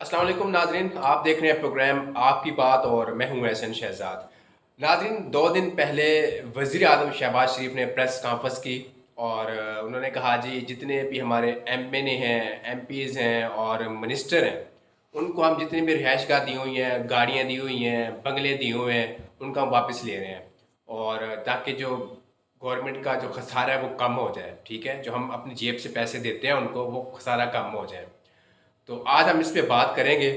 अस्सलाम वालेकुम नाजरीन, आप देख रहे हैं प्रोग्राम आपकी बात और मैं हूं एहसन शहजाद। नाजरीन, 2 दिन पहले वज़ीर आज़म शहबाज शरीफ ने प्रेस कॉन्फ्रेंस की और उन्होंने कहा जी जितने भी हमारे एमएनए हैं, एमपीज़ हैं और मिनिस्टर हैं, उनको हम जितनी भी रिहाइशगाह दी हुई हैं, गाड़ियाँ दी हुई हैं, बंगले दिए हुए हैं, उनको हम वापस ले रहे हैं। और ताकि जो गवर्नमेंट का जो खसारा है वो कम हो जाए, ठीक है, जो हम अपनी जेब से पैसे देते हैं उनको, वो खसारा कम हो जाए। तो आज हम इस पे बात करेंगे।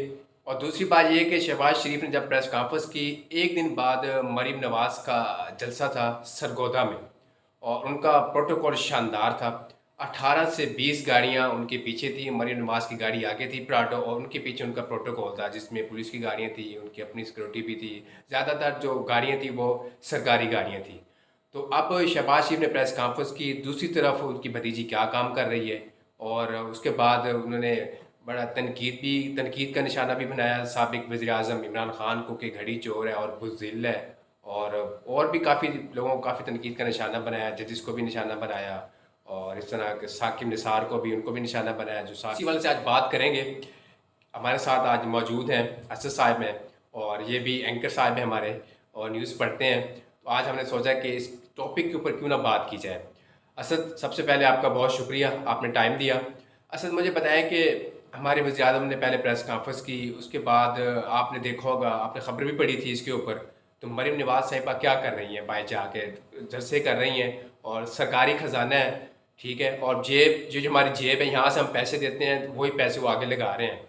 और दूसरी बात ये है कि शहबाज शरीफ ने जब प्रेस कॉन्फ्रेंस की, एक दिन बाद मरीम नवाज़ का जलसा था सरगोदा में और उनका प्रोटोकॉल शानदार था। 18 से 20 गाड़ियां उनके पीछे थी, मरीम नवाज़ की गाड़ी आगे थी प्राडो, और उनके पीछे उनका प्रोटोकॉल था जिसमें पुलिस की गाड़ियां थी, उनकी अपनी सिक्योरिटी भी थी। ज़्यादातर जो गाड़ियां थी वो सरकारी गाड़ियां थी। तो अब शहबाज शरीफ ने प्रेस कॉन्फ्रेंस की, दूसरी तरफ उनकी भतीजी क्या काम कर रही है, और उसके बाद उन्होंने बड़ा तनकीद का निशाना भी बनाया साबिक वज़ीर आज़म इमरान ख़ान को कि घड़ी चोर है और बुज़दिल है। और भी काफ़ी लोगों को काफ़ी तनकीद का निशाना बनाया, जजिस को भी निशाना बनाया, और इस तरह के साकिब निसार को भी, उनको भी निशाना बनाया। जो इसी वाले से आज बात करेंगे। हमारे साथ आज मौजूद हैं असद साहब हैं, और ये भी एंकर साहब हैं हमारे, और न्यूज़ पढ़ते हैं। तो आज हमने सोचा कि इस टॉपिक के ऊपर क्यों ना बात की जाए। असद, सबसे पहले आपका बहुत शुक्रिया, आपने टाइम दिया। असद, मुझे बताएं कि हमारे वज़ीर आज़म ने पहले प्रेस कॉन्फ्रेंस की, उसके बाद आपने देखा होगा, आपने खबर भी पढ़ी थी इसके ऊपर, तो मरीम नवाज़ साहिबा क्या कर रही हैं, बाएँ जाके जलसे कर रही हैं, और सरकारी ख़जाना है, ठीक है, और जेब जो जो हमारी जेब है, यहाँ से हम पैसे देते हैं, वही पैसे वो आगे लगा रहे हैं।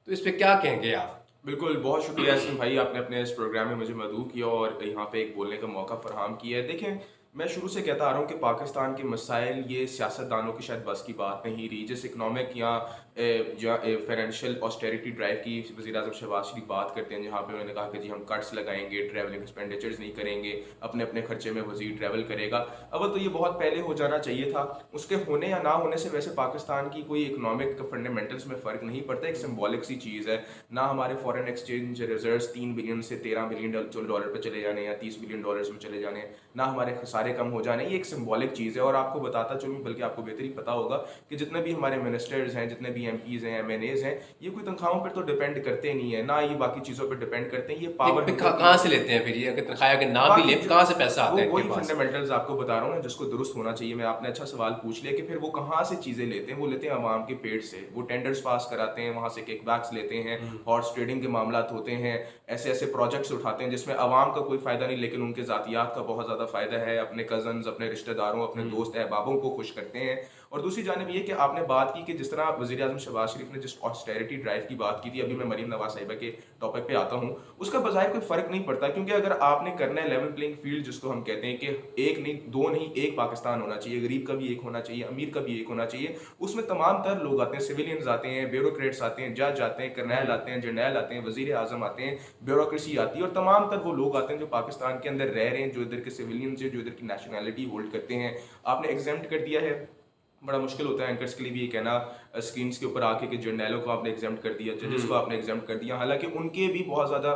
तो इस पे क्या कहेंगे आप? बिल्कुल, बहुत शुक्रिया यासीन भाई, आपने अपने इस प्रोग्राम में मुझे मदऊ किया और यहाँ पे एक बोलने का मौका फ़राहम किया है। देखें, मैं शुरू से कहता आ रहा हूँ कि पाकिस्तान के मसाइल ये सियासतदानों की शायद बस की बात नहीं रही। जिस इकनॉमिक या फाइनेंशियल ऑस्टेरिटी ड्राइव की वज़ीर-ए-आज़म शहबाज शरीफ बात करते हैं, जहाँ पे उन्होंने कहा कि जी हम कट्स लगाएँगे, ट्रैवलिंग एक्सपेंडिचर्स नहीं करेंगे, अपने-अपने खर्चे में वज़ीर ट्रैवल करेगा। अव्वल तो ये बहुत पहले हो जाना चाहिए था। उसके होने या ना होने से वैसे पाकिस्तान की कोई इकनॉमिक फंडामेंटल्स में फ़र्क नहीं पड़ता, एक सिंबॉलिक सी चीज़ है। ना हमारे फॉरेन एक्सचेंज रिजर्व्स 3 बिलियन से 13 बिलियन डॉलर पे चले जाने या 30 बिलियन डॉलर्स में चले जाने, ना हमारे खसारे कम हो जाने, ये एक सिंबॉलिक चीज़ है। और आपको बताता चलूँ, बल्कि आपको बेहतरी पता होगा कि जितने भी हमारे मिनिस्टर्स हैं, जितने भी एमपीज़ हैं, एमएनएज़ हैं, ये कोई तनख्वाहों पर तो डिपेंड करते नहीं है, ना ये बाकी चीज़ों पर डिपेंड करते हैं। ये नहीं, पावर फिर हंगर की कहाँ से लेते हैं फिर ये, अगर तनख्वाह अगर ना भी बाकी ले, जो कहाँ से पैसा वो आता है इनके वही पास? फंडामेंटल्स आपको बता रहा हूँ ना, जिसको दुरुस्त होना चाहिए। मैं आपने अच्छा सवाल पूछ लिया कि फिर वो कहाँ से चीज़ें लेते हैं। वो लेते हैं अवाम के पेट से, वो टेंडर्स पास कराते हैं, वहाँ से किकबैक्स लेते हैं, हम्म। हॉर्स ट्रेडिंग के मामलात होते हैं, ऐसे ऐसे प्रोजेक्ट्स उठाते हैं जिसमें अवाम का कोई फ़ायदा नहीं, लेकिन उनके ज़ातियात का बहुत ज़्यादा फ़ायदा है। अपने कज़न्स, अपने रिश्तेदारों, अपने हम्म। दोस्त अहबाबों को खुश करते हैं। और दूसरी जानिब ये कि आपने बात की कि जिस तरह वज़ीर आज़म शहबाज शरीफ ने जिस ऑस्टेरिटी ड्राइव की बात की थी, अभी मैं मरीम नवाज़ साहिबा के टॉपिक पे आता हूँ, उसका बज़ाहिर कोई फ़र्क नहीं पड़ता, क्योंकि अगर आपने करना है लेवल प्लेइंग फील्ड, जिसको हम कहते हैं कि एक नहीं, दो नहीं, एक पाकिस्तान होना चाहिए, गरीब का भी एक होना चाहिए, अमीर का भी एक होना चाहिए। उसमें तमाम तर लोग आते हैं, सिविलियंस आते हैं, ब्यूरोक्रेट्स आते हैं, जज आते हैं, करनैल आते हैं, जर्नैल आते हैं, वज़ीर आज़म आते हैं, ब्यूरोक्रेसी आती है, और तमाम तर वो लोग आते हैं जो पाकिस्तान के अंदर रह रहे हैं, जो इधर के सिविलियंस हैं, जो इधर की नेशनैलिटी होल्ड करते हैं। आपने एग्जेम्प्ट कर दिया है। बड़ा मुश्किल होता है एंकर्स के लिए भी ये कहना स्क्रीन्स के ऊपर आके कि जर्नैलों को आपने एग्जाम कर दिया, जजेस को आपने एग्जाम कर दिया, हालांकि उनके भी बहुत ज़्यादा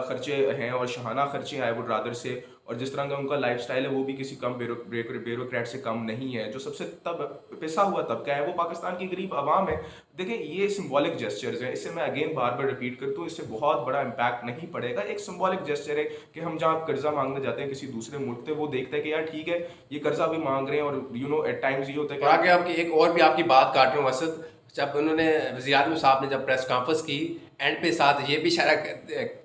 खर्चे हैं और शहाना खर्चे हैं, आई वुड रादर से। और जिस तरह का उनका लाइफस्टाइल है वो भी किसी कम ब्यूरोक्रेट से कम नहीं है। जो सबसे तब पिसा हुआ तबका है वो पाकिस्तान की गरीब आवाम है। देखिए, ये सिंबॉलिक जेस्चर्स हैं, इससे मैं अगेन बार बार रिपीट करता हूँ, इससे बहुत बड़ा इम्पैक्ट नहीं पड़ेगा। एक सिंबॉलिक जेस्चर है कि हम जहाँ कर्जा मांगने जाते हैं किसी दूसरे मुल्क से, वो देखता है कि यार ठीक है, ये कर्जा भी मांग रहे हैं, और यू नो एट टाइम्स ये होता है और कि आगे आपकी एक और भी आपकी बात काट रहा हूँ असद, जब उन्होंने वज़ीर आज़म साहब ने जब प्रेस कॉन्फ्रेंस की, एंड पे साथ ये भी इशारा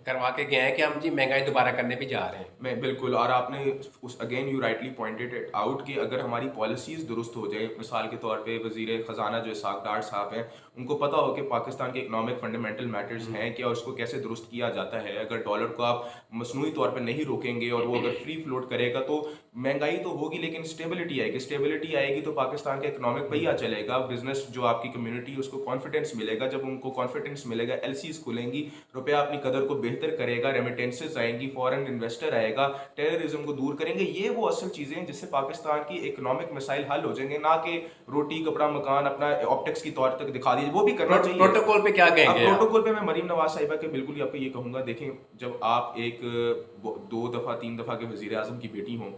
करवा के गए हैं कि हम जी महंगाई दोबारा करने भी जा रहे हैं। मैं बिल्कुल, और आपने उस again you rightly pointed it out कि अगर हमारी पॉलिसीज़ दुरुस्त हो जाए, मिसाल के तौर पे वज़ीर ख़जाना जो इसाक डार साहब हैं, उनको पता हो कि पाकिस्तान के इकोनॉमिक फंडामेंटल मैटर्स हैं क्या, और उसको कैसे दुरुस्त किया जाता है। अगर डॉलर को आप मसनूई तौर पे नहीं रोकेंगे और वो अगर फ्री फ्लोट करेगा, तो महंगाई तो होगी लेकिन स्टेबिलिटी आएगी। स्टेबिलिटी आएगी तो पाकिस्तान का इकोनॉमिक पहिया चलेगा, बिजनेस जो आपकी कम्युनिटी उसको कॉन्फिडेंस मिलेगा। जब उनको कॉन्फिडेंस मिलेगा, एलसीज खुलेंगी, रुपया अपनी कदर को बेहतर करेगा, रेमिटेंसेस आएंगी, फॉरेन इन्वेस्टर आएगा, टेररिज्म को दूर करेंगे। ये वो असल चीजें हैं जिससे पाकिस्तान की इकोनॉमिक मिसाइल हल हो जाएंगे, ना कि रोटी कपड़ा मकान अपना ऑप्टिक्स की तौर तक दिखा दीजिए। वो भी करना चाहिए। प्रोटोकॉल पे क्या अब कहेंगे आप? प्रोटोकॉल पे मैं मरीम नवाज साहिबा के बिल्कुल ही आपको ये कहूंगा, देखें, जब आप एक 2 दफा 3 दफा के वजीर आजम की बेटी हों,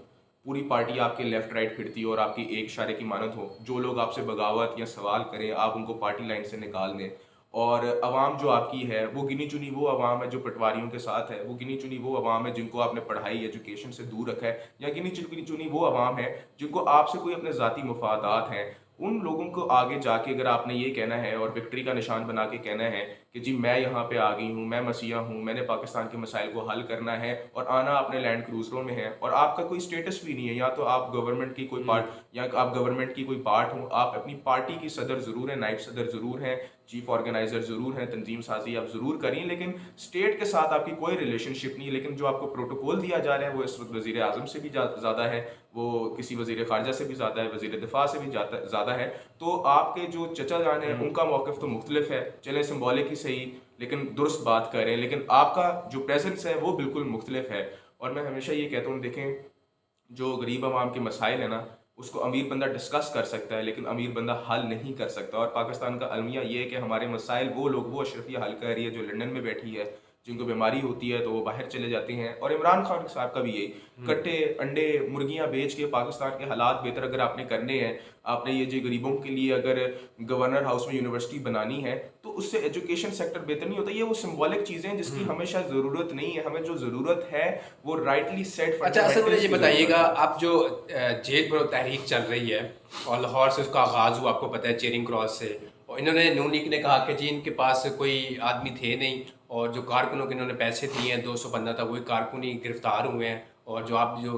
पूरी पार्टी आपके लेफ्ट राइट फिरती हो और आपकी एक इशारे की मानत हो, जो लोग आपसे बगावत या सवाल करें आप उनको पार्टी लाइन से निकाल दें, और अवाम जो आपकी है वो गिनी चुनी वो अवाम है जो पटवारियों के साथ है, वो गिनी चुनी वो अवाम है जिनको आपने पढ़ाई एजुकेशन से दूर रखा है, या गिनी चुनी वो अवाम है जिनको आपसे कोई अपने ज़ाती मफादात हैं। उन लोगों को आगे जाके अगर आपने ये कहना है और विक्ट्री का निशान बना के कहना है कि जी मैं यहाँ पे आ गई हूँ, मैं मसीहा हूँ, मैंने पाकिस्तान के मसाइल को हल करना है, और आना अपने लैंड क्रूजरों में है, और आपका कोई स्टेटस भी नहीं है, या तो आप गवर्नमेंट की कोई पार्ट या आप गवर्नमेंट की कोई पार्ट हो, आप अपनी पार्टी की सदर ज़रूर है, नायब सदर ज़रूर हैं, चीफ ऑर्गेनाइजर ज़रूर हैं, तंजीम साजी आप ज़रूर करिए, लेकिन स्टेट के साथ आपकी कोई रिलेशनशिप नहीं है। लेकिन जो आपको प्रोटोकॉल दिया जा रहा है वो इस वक्त वज़ीर आज़म से भी ज़्यादा है, वो किसी वज़ीर ख़ारजा से भी ज़्यादा है, वज़ीर दिफा से भी ज़्यादा है। तो आपके जो चचा जान हैं उनका मौक़िफ़ तो मुख्तलिफ है, चलें सिंबॉलिक ही सही, लेकिन दुरुस्त बात करें, लेकिन आपका जो प्रेजेंस है वो बिल्कुल मुख्तलिफ है। और मैं हमेशा ये कहता हूँ, देखें जो गरीब आवाम के मसाइल है ना, उसको अमीर बंदा डिस्कस कर सकता है लेकिन अमीर बंदा हल नहीं कर सकता। और पाकिस्तान का अलमिया ये है कि हमारे मसाइल वो लोग, वो अशरफिया हल कर रही है जो लंदन में बैठी है, जिनको बीमारी होती है तो वो बाहर चले जाते हैं। और इमरान खान साहब का भी यही, कट्टे अंडे मुर्गियां बेच के पाकिस्तान के हालात बेहतर अगर आपने करने हैं, आपने ये जो गरीबों के लिए अगर गवर्नर हाउस में यूनिवर्सिटी बनानी है, तो उससे एजुकेशन सेक्टर बेहतर नहीं होता। ये वो सिंबॉलिक चीज़ें हैं जिसकी हमेशा ज़रूरत नहीं है, हमें जो ज़रूरत है वो राइटली सेट। अच्छा, असल मुझे ये बताइएगा, आप जो जेल भरो तहरीक चल रही है और लाहौर से उसका आगाज़ हुआ, आपको पता है, चेरिंग क्रॉस से, और इन्होंने नून लीग ने कहा कि जी इनके पास कोई आदमी थे नहीं, और जो कारकुनों के इन्होंने पैसे दिए हैं 200 बंदा था, वही कारकुन ही गिरफ्तार हुए हैं, और जो आप जो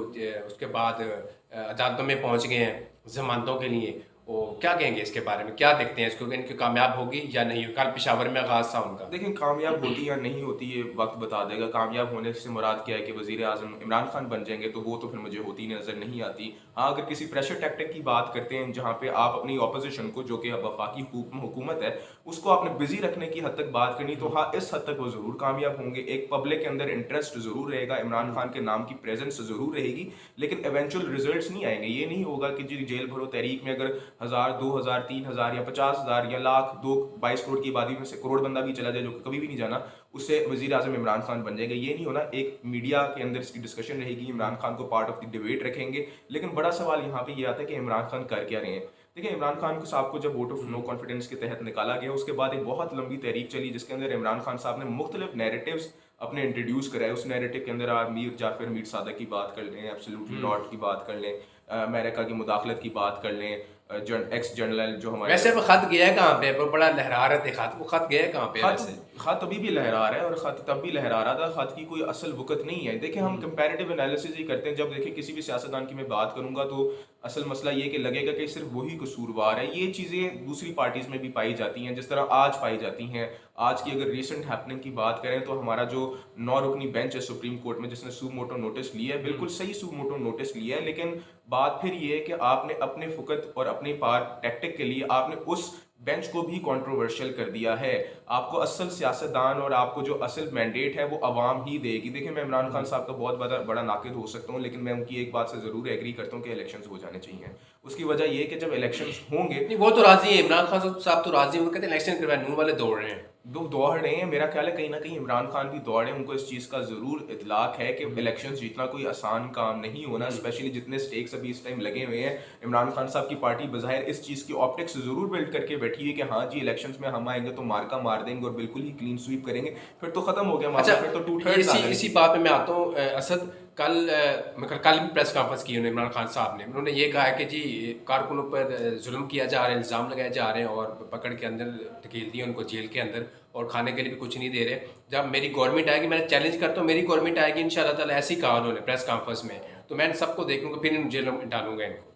उसके बाद अदालतों में पहुंच गए हैं जमानतों के लिए। वो क्या कहेंगे इसके बारे में, क्या देखते हैं इसको कि इनकी कामयाब होगी या नहीं? कल पेशावर में आगाज़ था उनका। देखिए, कामयाब होती या नहीं होती ये वक्त बता देगा। कामयाब होने से मुराद क्या है कि वज़ीर आज़म इमरान खान बन जाएंगे, तो वो तो फिर मुझे होती नज़र नहीं आती। हाँ, अगर किसी प्रेशर टैक्टिक की बात करते हैं जहाँ पे आप अपनी ऑपोजिशन को, जो कि वफाकी हुकूमत है, उसको आपने बिजी रखने की हद तक बात करनी, तो हाँ इस हद तक वो ज़रूर कामयाब होंगे। एक पब्लिक के अंदर इंटरेस्ट ज़रूर रहेगा, इमरान खान के नाम की प्रेजेंस ज़रूर रहेगी, लेकिन एवेंचुअल रिजल्ट नहीं आएंगे। ये नहीं होगा कि जी जेल भरो तहरीक में अगर 1000, 2000, 3000 या 50,000 या लाख, 22 करोड़ की आबादी में से करोड़ बंदा भी चला जाए जो कभी भी नहीं जाना, उससे वजीर आजम इमरान खान बन जाएगा। ये नहीं होना। एक मीडिया के अंदर इसकी डिस्कशन रहेगी, इमरान खान को पार्ट ऑफ द डिबेट रखेंगे, लेकिन बड़ा सवाल यहाँ पे ये आता है कि इमरान खान कर क्या रहे हैं। देखिए, इमरान खान साहब को जब वोट ऑफ नो कॉन्फिडेंस के तहत निकाला गया, उसके बाद एक बहुत लंबी तहरीक चली जिसके अंदर इमरान खान साहब ने मुख्तलिफ नैरेटिव्स अपने इंट्रोड्यूस कराए। उस नैरेटिव के अंदर आप मीर जाफर मीर सादा की बात कर लें, एब्सोल्युटली नॉट की बात कर लें, अमेरिका की मुदाखलत की बात कर लें, एक्स जनरल जो हमारे, वैसे वो खत गया है कहाँ पे? वो बड़ा लहरा रहे थे खत, वो खत गया है कहाँ पे? वैसे खत अभी भी लहरा रहा है और खत तब भी लहरा रहा था। खत की कोई असल वक़्त नहीं है। देखिए, हम कंपैरेटिव एनालिसिस ही करते हैं। जब देखिए किसी भी सियासतदान की मैं बात करूंगा तो असल मसला ये कि लगेगा कि सिर्फ वही कसूरवार है। ये चीज़ें दूसरी पार्टीज में भी पाई जाती हैं, जिस तरह आज पाई जाती हैं। आज की अगर रिसेंट हैपनिंग की बात करें तो हमारा जो 9 रुकनी बेंच है सुप्रीम कोर्ट में, जिसने सू मोटो नोटिस लिया है, बिल्कुल सही सू मोटो नोटिस लिया है, लेकिन बात फिर ये है कि आपने अपने फुकत और अपने पार टैक्टिक के लिए आपने उस बेंच को भी कंट्रोवर्शियल कर दिया है। आपको असल सियासतदान और आपको जो असल मैंडेट है वो अवाम ही देगी। देखिए, मैं इमरान खान साहब का बहुत बड़ा नाकिद हो सकता हूँ, लेकिन मैं उनकी एक बात से ज़रूर एग्री करता हूँ कि इलेक्शंस हो जाने चाहिए। उसकी वजह ये है कि जब इलेक्शंस होंगे, नहीं, वो तो राजी है, इमरान खान साहब तो राजी हैं, वो कहते हैं इलेक्शन करवाए, नून वाले दौड़ रहे हैं। दौड़ रहे हैं। मेरा ख्याल है कहीं ना कहीं इमरान खान भी दौड़ रहे हैं। उनको इस चीज़ का ज़रूर इतलाक है कि इलेक्शन जीतना कोई आसान काम नहीं होना, स्पेशली जितने स्टेक्स अभी इस टाइम लगे हुए हैं। इमरान खान साहब की पार्टी बज़ाहिर इस चीज़ की ऑप्टिक्स ज़रूर बिल्ड करके बैठी है कि हाँ जी, इलेक्शंस में हम आएंगे तो मार्का मार देंगे और बिल्कुल ही क्लीन स्वीप करेंगे, फिर तो ख़त्म हो गया मामला। अच्छा, फिर तो टू थर्ड्स इसी बात पे मैं आता हूँ। असद, कल भी प्रेस कॉन्फ्रेंस की उन्होंने, इमरान खान साहब ने, उन्होंने ये कहा है कि जी कारकुनों पर जुल्म किया जा रहा है, इल्ज़ाम लगाए जा रहे हैं और पकड़ के अंदर धकेल दिया उनको जेल के अंदर, और खाने के लिए भी कुछ नहीं दे रहे। जब मेरी गवर्नमेंट आएगी, मैं चैलेंज करता हूँ, मेरी गवर्नमेंट आएगी इंशाल्लाह ताला, ऐसे ही कहा उन्होंने प्रेस कॉन्फ्रेंस में, तो मैं सबको देखूंगा, फिर इन जेलों में डालूंगा इनको।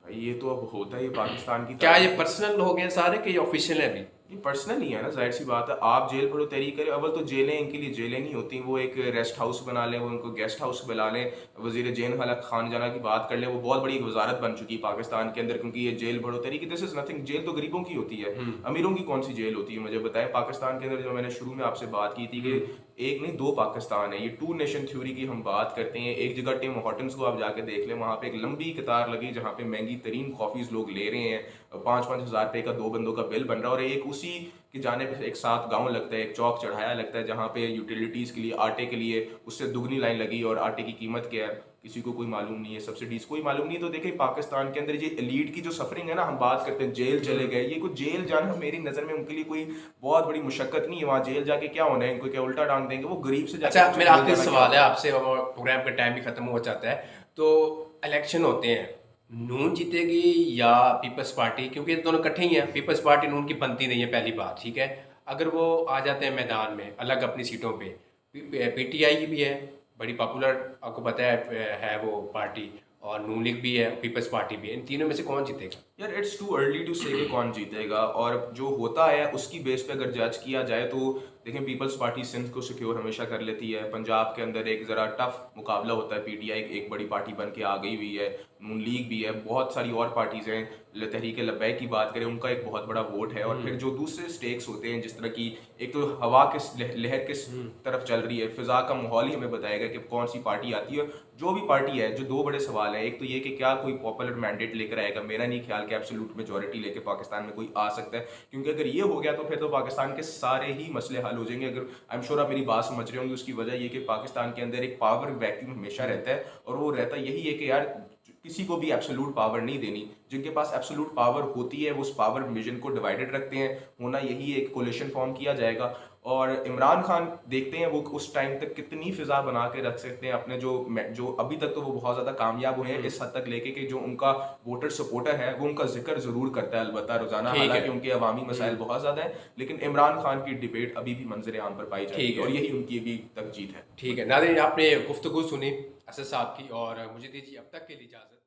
भाई, ये तो अब होता है पाकिस्तान की। क्या ये पर्सनल हो गए सारे कि ये ऑफिशियल है अभी? ये पर्सनल ही है ना, जाहिर सी बात है। आप जेल भरो तहरीक करें, अव्वल तो जेलें इनके लिए जेलें नहीं होती, वो एक रेस्ट हाउस बना लें, वो उनको गेस्ट हाउस बुला लें। वजीर जेल खलक खान जाना की बात कर लें, वो बहुत बड़ी एक वजारत बन चुकी है पाकिस्तान के अंदर, क्योंकि ये जेल भरो तहरीक, दिस इज नथिंग। जेल तो गरीबों की होती है, अमीरों की कौन सी जेल होती है? मुझे बताएं। पाकिस्तान के अंदर जो मैंने शुरू में आपसे बात की थी कि एक नहीं दो पाकिस्तान है, ये टू नेशन थ्योरी की हम बात करते हैं। एक जगह टिम हॉर्टन्स को आप जाके देख लें, वहाँ पे एक लंबी कतार लगी जहाँ पे महंगी तरीन कॉफीज लोग ले रहे हैं, 5-5 हज़ार रुपये का 2 बंदों का बिल बन रहा है, और एक उसी की जानिब एक साथ गांव लगता है, एक चौक चढ़ाया लगता है जहाँ पे यूटिलिटीज़ के लिए, आटे के लिए उससे दुगनी लाइन लगी और आटे की कीमत क्या है किसी को कोई मालूम नहीं है, सब्सिडीज कोई मालूम नहीं है। तो देखिए पाकिस्तान के अंदर ये एलीट की जो सफरिंग है ना, हम बात करते हैं जेल चले गए, ये कोई जेल जाना मेरी नज़र में उनके लिए कोई बहुत बड़ी मुशक्कत नहीं है। वहाँ जेल जाके क्या होना है, इनको क्या उल्टा टांग देंगे, वो गरीब से जाके अच्छा, पूछे मेरा जेल आखिरी जाना क्या सवाल है होता आपसे और प्रोग्राम का टाइम भी खत्म हो जाता है। तो इलेक्शन होते हैं, नून जीतेगी या पीपल्स पार्टी, क्योंकि ये दोनों इकट्ठे ही हैं। पीपल्स पार्टी नून की बनती नहीं है, पहली बात, ठीक है। अगर वो आ जाते हैं मैदान में अलग अपनी सीटों पे, पीटीआई भी है, बड़ी पॉपुलर, आपको पता है वो पार्टी, और नून लीग भी है, पीपल्स पार्टी भी है, इन तीनों में से कौन जीतेगा? यार इट्स टू अर्ली टू से कि कौन जीतेगा, और जो होता है उसकी बेस पे अगर जज किया जाए तो देखें पीपल्स पार्टी सिंध को सिक्योर हमेशा कर लेती है। पंजाब के अंदर एक ज़रा टफ मुकाबला होता है, पीटीआई एक बड़ी पार्टी बन के आ गई हुई है, नून लीग भी है, बहुत सारी और पार्टीज़ हैं। तहरीक लब्बैक की बात करें, उनका एक बहुत बड़ा वोट है। और फिर जो दूसरे स्टेक्स होते हैं, जिस तरह की एक तो हवा किस लहर किस तरफ चल रही है, फिजा का माहौल ही हमें बताएगा कि कौन सी पार्टी आती है। जो भी पार्टी है, जो दो बड़े सवाल हैं, एक तो ये कि क्या कोई पॉपुलर मैंडेट लेकर आएगा, मेरा नहीं ख्याल कि एब्सोल्यूट मेजॉरिटी लेके पाकिस्तान में कोई आ सकता है, क्योंकि अगर ये हो गया तो फिर तो पाकिस्तान के सारे ही मसले हल हो जाएंगे। अगर आई एम श्योर आप मेरी बात समझ रहे होंगे, उसकी वजह ये कि पाकिस्तान के अंदर एक पावर वैक्यूम हमेशा रहता है, और वो रहता यही है कि यार किसी को भी एब्सोल्यूट पावर नहीं देनी। जिनके पास एब्सोल्यूट पावर होती है वो उस पावर विजन को डिवाइडेड रखते हैं, होना यही एक कोलिशन फॉर्म किया जाएगा। और इमरान खान देखते हैं वो उस टाइम तक कितनी फिजा बना के रख सकते हैं अपने जो अभी तक तो वो बहुत ज़्यादा कामयाब हुए हैं इस हद तक लेके कि जो उनका वोटर सपोर्टर है वो उनका जिक्र ज़रूर करता है अलबत्ता रोजाना, हालांकि उनके अवामी मसाइल बहुत ज़्यादा है, लेकिन इमरान खान की डिबेट अभी भी मंजर आम पर पाई जाती है और यही उनकी अभी तक जीत है। ठीक है नाज़रीन, आपने गुफ्तगू सुनी असद साहब की, और मुझे दीजिए अब तक के लिए इजाज़त।